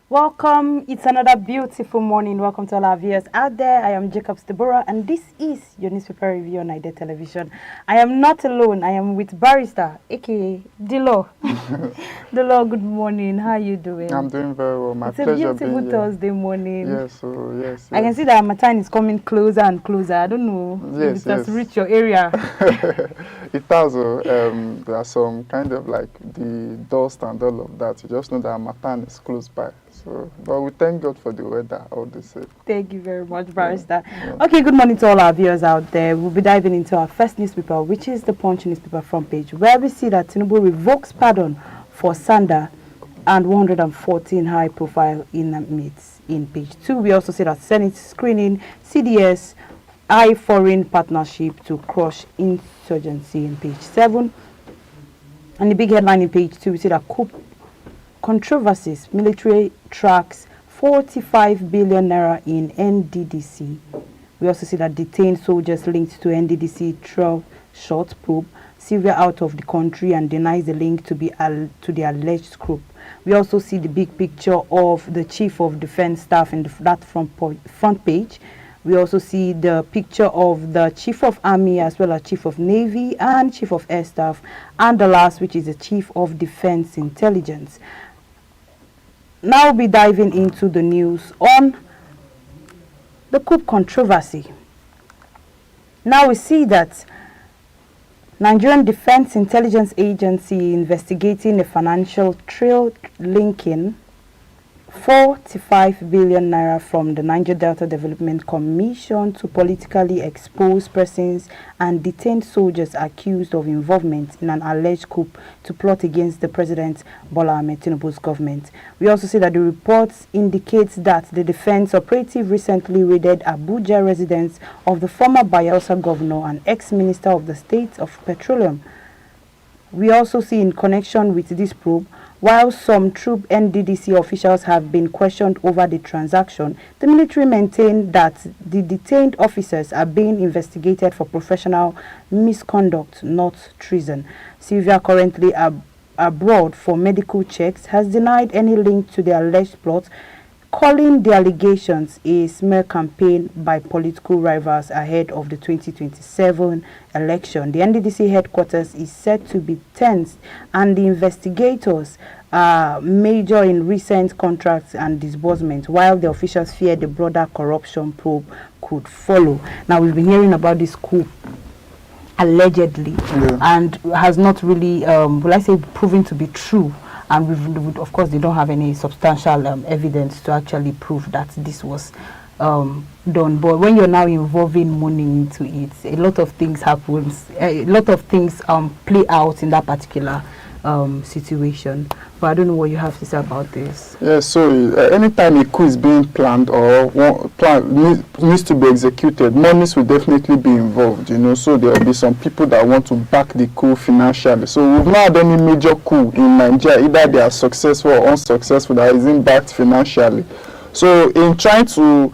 Welcome. It's another beautiful morning. Welcome to all our viewers out there. I am Jacob Deborah, and this is your newspaper review on Ida Television. I am not alone. I am with Barrister, aka Dilo. Dilo, good morning. How are you doing? I'm doing very well. My it's pleasure. It's a beautiful Thursday morning. Yes, yes. I can see that my time is coming closer and closer. I don't know if it has reached your area. It has. There are some kind of like the dust and all of that. You just know that my time is close by. So, but we thank God for the weather, all this. Thank you very much, Barrister. Yeah. Okay, good morning to all our viewers out there. We'll be diving into our first newspaper, which is the Punch newspaper front page, where we see that Tinubu revokes pardon for Sanda and 114 high-profile inmates in page 2. We also see that Senate screening CDS high foreign partnership to crush insurgency in page 7. And the big headline in page 2, we see that coup controversies, military tracks 45 billion naira in NDDC. We also see that detained soldiers linked to NDDC trial short probe. Syria out of the country and denies the link to the alleged group. We also see the big picture of the Chief of Defense Staff in that front page. We also see the picture of the Chief of Army as well as Chief of Navy and Chief of Air Staff, and the last, which is the Chief of Defense Intelligence. Now we'll be diving into the news on the coup controversy. Now we see that Nigerian Defense Intelligence Agency investigating a financial trail linking 45 billion naira from the Niger Delta Development Commission to politically exposed persons and detained soldiers accused of involvement in an alleged coup to plot against the President Bola Ahmed Tinubu's government. We also see that the reports indicates that the defense operative recently raided Abuja residence of the former Bayelsa governor and ex-minister of the State of Petroleum. We also see in connection with this probe, while some troop NDDC officials have been questioned over the transaction, the military maintained that the detained officers are being investigated for professional misconduct, not treason. Sylvia, currently abroad for medical checks, has denied any link to the alleged plot, calling the allegations a smear campaign by political rivals ahead of the 2027 election. The NDDC headquarters is said to be tense, and the investigators are major in recent contracts and disbursement, while the officials fear the broader corruption probe could follow. Now, we've been hearing about this coup allegedly, and has not really, will I say, proven to be true. And of course, they don't have any substantial evidence to actually prove that this was done. But when you're now involving money into it, a lot of things happen. A lot of things play out in that particular situation. But I don't know what you have to say about this. Yeah, so anytime a coup is being planned or needs to be executed, monies will definitely be involved, you know. So there will be some people that want to back the coup financially. So we've not had any major coup in Nigeria, either they are successful or unsuccessful, that isn't backed financially. So in trying to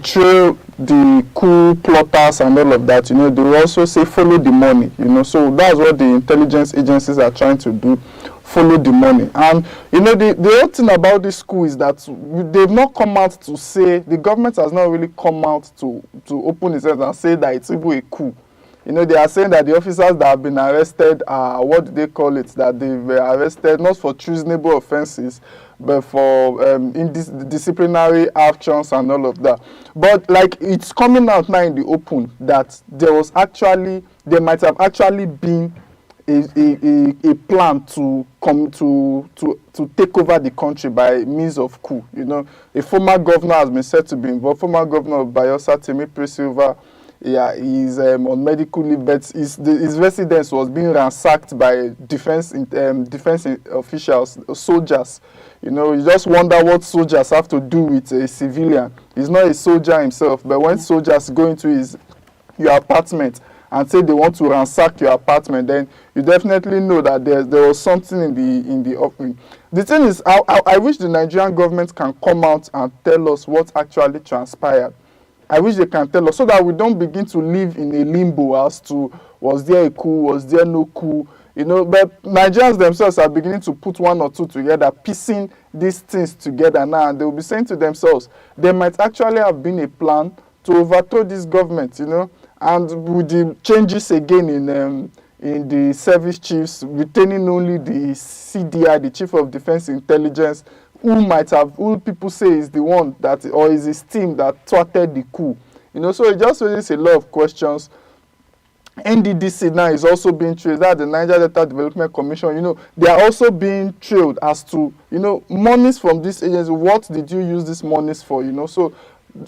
trail the coup plotters and all of that, you know, they will also say follow the money, you know. So that's what the intelligence agencies are trying to do, follow the money. And you know, the whole thing about this coup is that they've not come out to say, the government has not really come out to open itself and say that it's even a coup. You know, they are saying that the officers that have been arrested are, what do they call it, that they were arrested not for treasonable offenses, but for disciplinary actions and all of that. But like, it's coming out now in the open that there might have actually been a plan to come to take over the country by means of coup. You know, a former governor has been said to be involved. Former governor of Bayelsa, Temipre Silva, yeah, he's on medical leave, but his residence was being ransacked by defense officials, soldiers. You know, you just wonder what soldiers have to do with a civilian. He's not a soldier himself, but when soldiers go into your apartment and say they want to ransack your apartment, then you definitely know that there was something in the offering. The thing is, I wish the Nigerian government can come out and tell us what actually transpired. I wish they can tell us so that we don't begin to live in a limbo as to was there a coup, was there no coup, you know. But Nigerians themselves are beginning to put one or two together, piecing these things together now, and they will be saying to themselves, there might actually have been a plan to overthrow this government, you know. And with the changes again in the service chiefs, retaining only the CDI, the Chief of Defense Intelligence, who people say is the one that, or is his team that thwarted the coup. You know, so it just raises a lot of questions. NDDC now is also being trailed, that the Niger Delta Development Commission, you know, they are also being trailed as to, you know, monies from this agency, what did you use these monies for, you know. So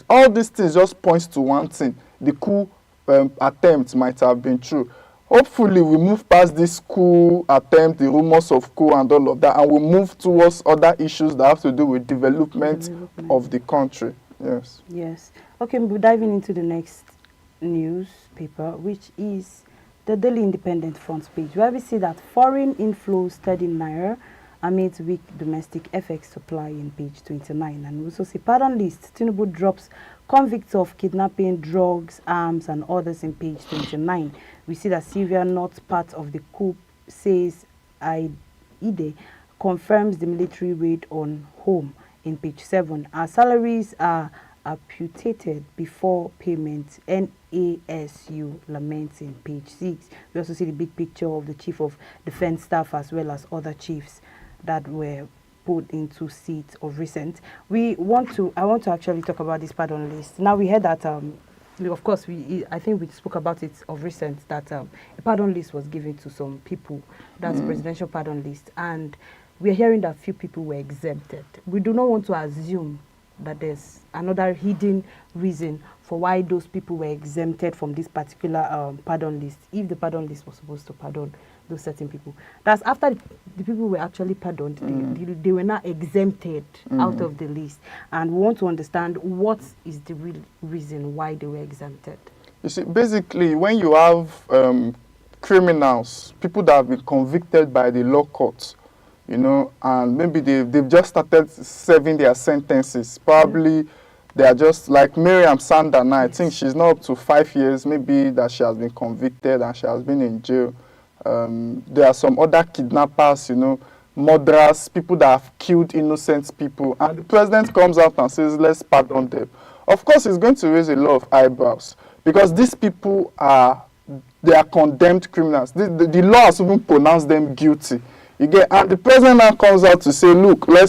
all these things just points to one thing: the coup attempt might have been true. Hopefully we move past this coup attempt, the rumors of coup and all of that, and we move towards other issues that have to do with development of the country. Yes. Yes. Okay, we're diving into the next newspaper, which is the Daily Independent front page, where we see that foreign inflows steady naira amid weak domestic FX supply in page 29. And we also see pardon list. Tinubu drops convicts of kidnapping, drugs, arms, and others in page 29. We see that Syria, not part of the coup, says IDE confirms the military raid on home in page 7. Our salaries are amputated before payment. NASU laments in page 6. We also see the big picture of the Chief of Defense Staff as well as other chiefs that were put into seats of recent. I want to actually talk about this pardon list. Now we heard that of course I think we spoke about it of recent, that a pardon list was given to some people. That's presidential pardon list, and we are hearing that few people were exempted. We do not want to assume that there's another hidden reason for why those people were exempted from this particular pardon list, if the pardon list was supposed to pardon those certain people. That's after the people were actually pardoned, they were now exempted out of the list. And we want to understand what is the real reason why they were exempted. You see, basically, when you have criminals, people that have been convicted by the law courts, you know, and maybe they've just started serving their sentences. Probably they are just like Miriam Sanda now. I think she's now up to 5 years, maybe, that she has been convicted and she has been in jail. There are some other kidnappers, you know, murderers, people that have killed innocent people. And the president comes out and says, let's pardon them. Of course, it's going to raise a lot of eyebrows because these people are condemned criminals. The law has even pronounced them guilty. You get, and the president now comes out to say, look, let's